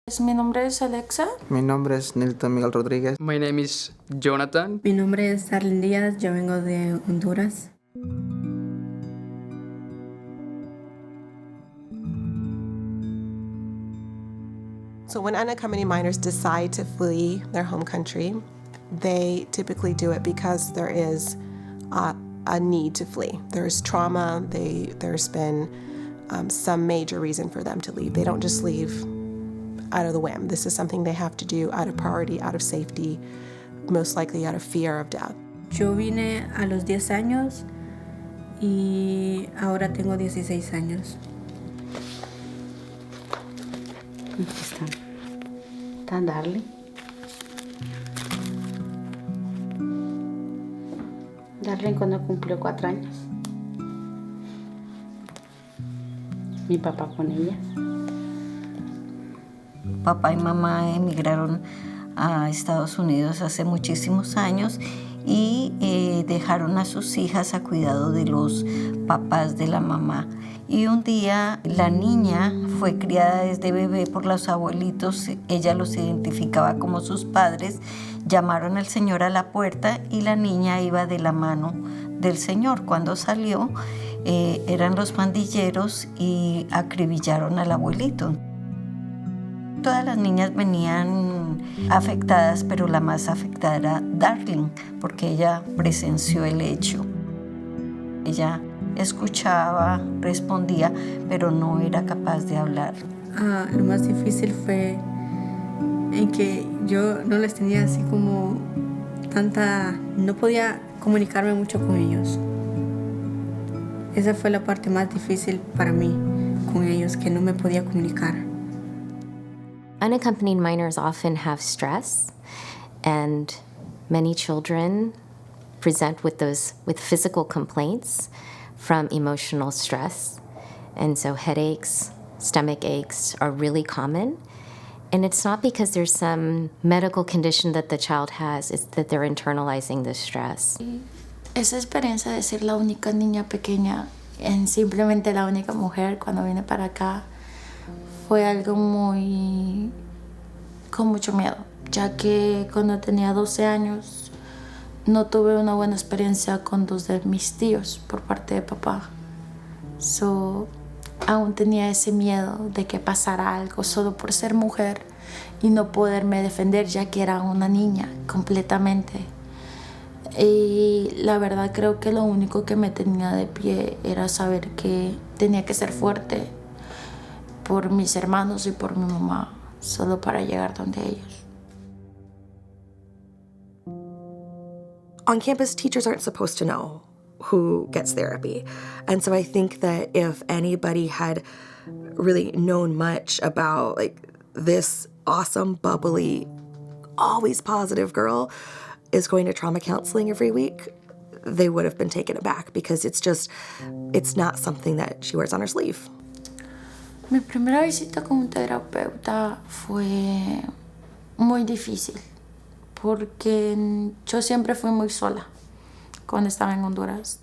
Mi nombre es Alexa. Mi nombre es Nilton Miguel Rodríguez. My name is Jonathan. Mi nombre es Arlen Díaz, yo vengo de Honduras. So when unaccompanied minors decide to flee their home country, they typically do it because there is a need to flee. There's trauma, there's been some major reason for them to leave. They don't just leave out of the whim. This is something they have to do out of priority, out of safety, most likely out of fear of death. Yo vine a los 10 años y ahora tengo 16 años. Aquí está. Está Darling. Darling cuando cumplió 4 años. Mi papá con ella. Papá y mamá emigraron a Estados Unidos hace muchísimos años y dejaron a sus hijas a cuidado de los papás de la mamá. Y un día la niña fue criada desde bebé por los abuelitos, ella los identificaba como sus padres, llamaron al señor a la puerta y la niña iba de la mano del señor. Cuando salió eran los pandilleros y acribillaron al abuelito. Todas las niñas venían afectadas, pero la más afectada era Darling, porque ella presenció el hecho. Ella escuchaba, respondía, pero no era capaz de hablar. Lo más difícil fue en que yo no les tenía así como no podía comunicarme mucho con ellos. Esa fue la parte más difícil para mí con ellos, que no me podía comunicar. Unaccompanied minors often have stress, and many children present with physical complaints from emotional stress. And so headaches, stomach aches are really common. And it's not because there's some medical condition that the child has, it's that they're internalizing the stress. Esa experiencia de ser la única niña pequeña, simplemente la única mujer cuando vine para acá, fue algo con mucho miedo, ya que cuando tenía 12 años no tuve una buena experiencia con 2 de mis tíos por parte de papá. Aún tenía ese miedo de que pasara algo solo por ser mujer y no poderme defender, ya que era una niña completamente. Y la verdad creo que lo único que me tenía de pie era saber que tenía que ser fuerte por mis hermanos y por mi mamá, solo para llegar donde ellos. On campus, teachers aren't supposed to know who gets therapy. And so I think that if anybody had really known much about like this awesome, bubbly, always positive girl is going to trauma counseling every week, they would have been taken aback because it's not something that she wears on her sleeve. Mi primera visita con un terapeuta fue muy difícil porque yo siempre fui muy sola cuando estaba en Honduras.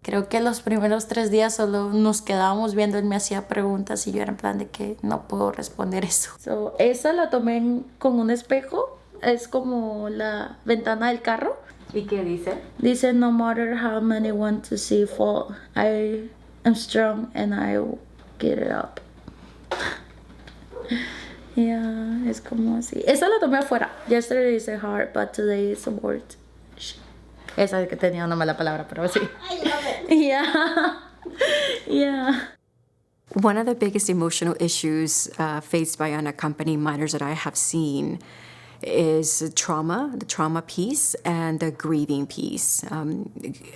Creo que los primeros 3 días solo nos quedábamos viendo, él me hacía preguntas y yo era en plan de que no puedo responder eso. Esa la tomé con un espejo, es como la ventana del carro. ¿Y qué dice? Dice, no matter how many want to see fall, I am strong and I will get it up. Yeah, es como así. Esa la tomé afuera. Yesterday is a heart, but today is a word. Esa que tenía una mala palabra, pero sí. I love it. Yeah. Yeah. One of the biggest emotional issues faced by unaccompanied minors that I have seen is the trauma piece and the grieving piece.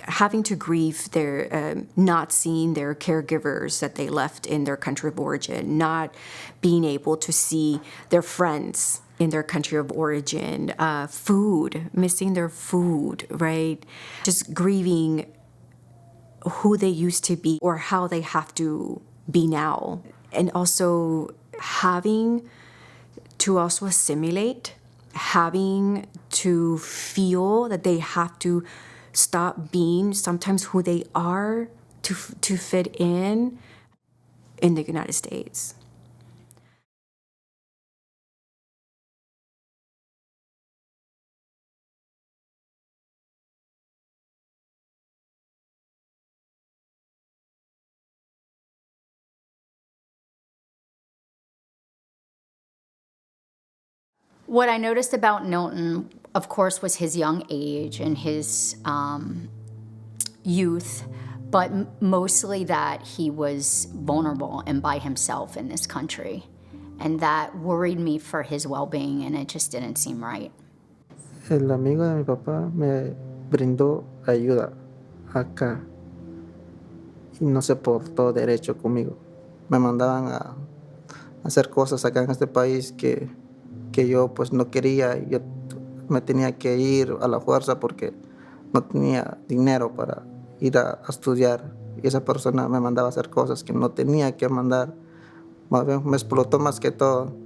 Having to grieve their not seeing their caregivers that they left in their country of origin, not being able to see their friends in their country of origin, missing their food, right? Just grieving who they used to be or how they have to be now. And also having to also assimilate, having to feel that they have to stop being sometimes who they are to fit in the United States. What I noticed about Milton, of course, was his young age and his youth, but mostly that he was vulnerable and by himself in this country. And that worried me for his well-being, and it just didn't seem right. El amigo de mi papá me brindó ayuda acá y no se portó derecho conmigo. Me mandaban a hacer cosas acá en este país que yo pues no quería. Yo me tenía que ir a la fuerza porque no tenía dinero para ir a estudiar. Y esa persona me mandaba a hacer cosas que no tenía que mandar. Me explotó más que todo.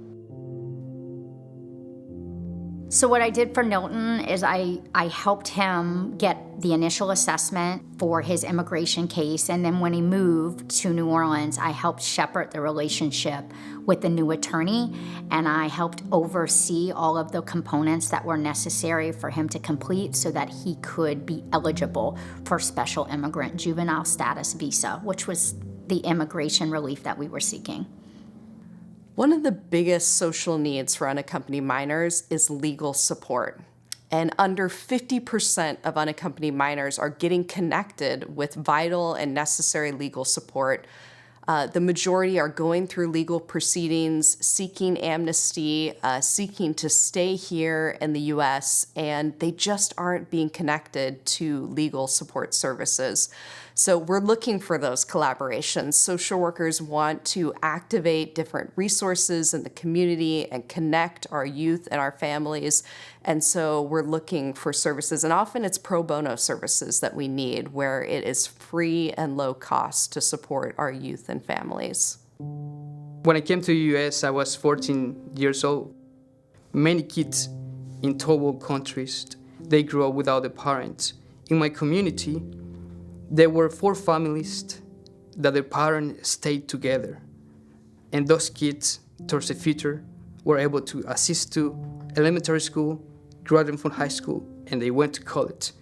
So what I did for Milton is I helped him get the initial assessment for his immigration case, and then when he moved to New Orleans, I helped shepherd the relationship with the new attorney, and I helped oversee all of the components that were necessary for him to complete so that he could be eligible for special immigrant juvenile status visa, which was the immigration relief that we were seeking. One of the biggest social needs for unaccompanied minors is legal support. And under 50% of unaccompanied minors are getting connected with vital and necessary legal support. The majority are going through legal proceedings, seeking amnesty, seeking to stay here in the US, and they just aren't being connected to legal support services. So we're looking for those collaborations. Social workers want to activate different resources in the community and connect our youth and our families. And so we're looking for services, and often it's pro bono services that we need, where it is free and low cost to support our youth and families. When I came to the US, I was 14 years old. Many kids in third world countries, they grew up without a parent. In my community, there were 4 families that their parents stayed together. And those kids, towards the future, were able to assist to elementary school, graduating from high school, and they went to college.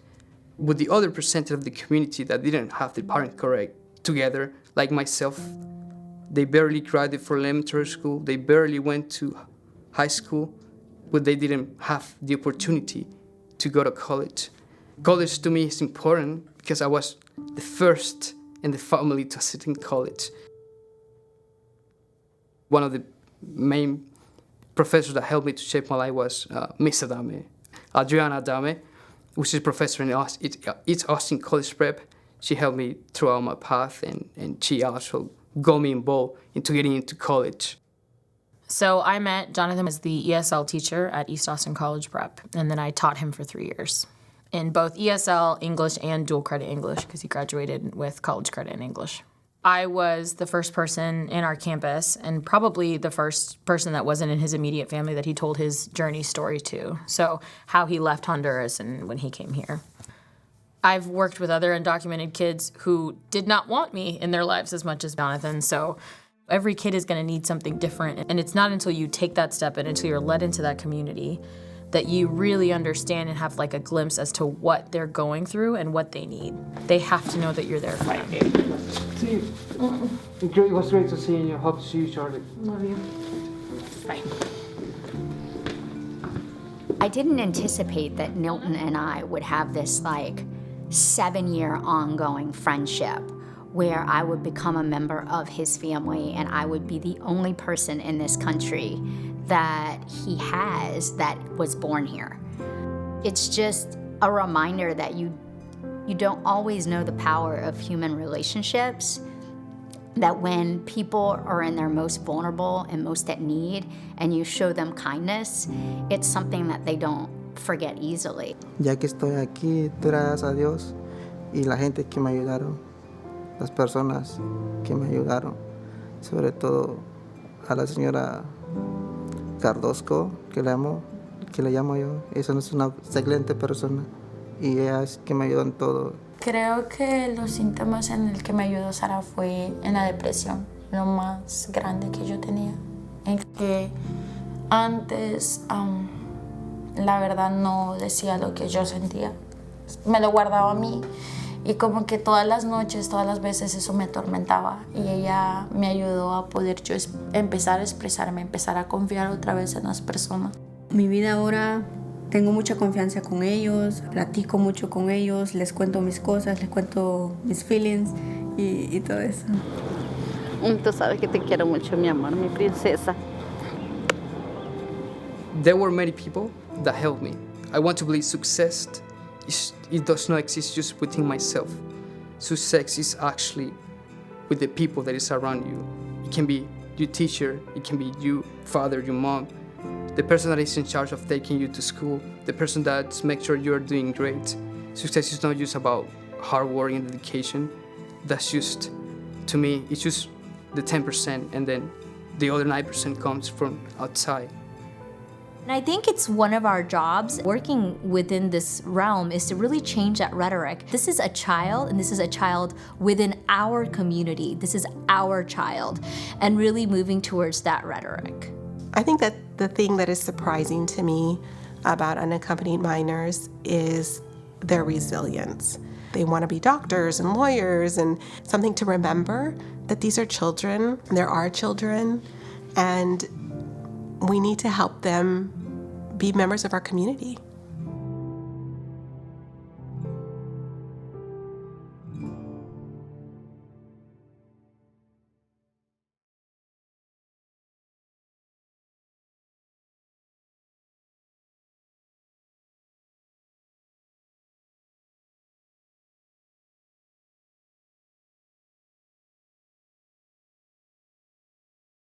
With the other percentage of the community that didn't have their parents correct together, like myself, they barely graduated from elementary school, they barely went to high school, but they didn't have the opportunity to go to college. College to me is important because I was the first in the family to sit in college. One of the main professors that helped me to shape my life was Miss Adame, Adriana Adame, which is a professor in East Austin College Prep. She helped me throughout my path, and she also got me involved into getting into college. So I met Jonathan as the ESL teacher at East Austin College Prep, and then I taught him for 3 years in both ESL, English, and dual credit English, because he graduated with college credit in English. I was the first person in our campus, and probably the first person that wasn't in his immediate family that he told his journey story to. So how he left Honduras and when he came here. I've worked with other undocumented kids who did not want me in their lives as much as Jonathan, so every kid is going to need something different. And it's not until you take that step and until you're led into that community that you really understand and have like a glimpse as to what they're going through and what they need. They have to know that you're there fighting. See you. It was great to see you. Hope to see you shortly. Love you. Bye. I didn't anticipate that Milton and I would have this 7-year ongoing friendship where I would become a member of his family and I would be the only person in this country that he has that was born here. It's just a reminder that you don't always know the power of human relationships, that when people are in their most vulnerable and most at need and you show them kindness, it's something that they don't forget easily. Ya que estoy aquí, gracias a Dios y la gente que me ayudaron, las personas que me ayudaron, sobre todo a la señora Cardosco, que le llamo yo. Ella es una excelente persona y ella es que me ayudó en todo. Creo que los síntomas en el que me ayudó Sara fue en la depresión, lo más grande que yo tenía. En que antes, la verdad, no decía lo que yo sentía. Me lo guardaba a mí y como que todas las noches, todas las veces eso me atormentaba. Y ella me ayudó a poder yo empezar a expresarme, empezar a confiar otra vez en las personas. Mi vida ahora, tengo mucha confianza con ellos, platico mucho con ellos, les cuento mis cosas, les cuento mis feelings y todo eso. Tú sabes que te quiero mucho, mi amor, mi princesa. There were many people that helped me. I want to believe success, it does not exist just within myself. Success is actually with the people that is around you. It can be your teacher, it can be you, father, your mom, the person that is in charge of taking you to school, the person that makes sure you're doing great. Success is not just about hard work and dedication. That's just, to me, it's just the 10%, and then the other 9% comes from outside. And I think it's one of our jobs working within this realm is to really change that rhetoric. This is a child, and this is a child within our community. This is our child, and really moving towards that rhetoric. I think that the thing that is surprising to me about unaccompanied minors is their resilience. They want to be doctors and lawyers, and something to remember that these are children, there are children, and we need to help them be members of our community.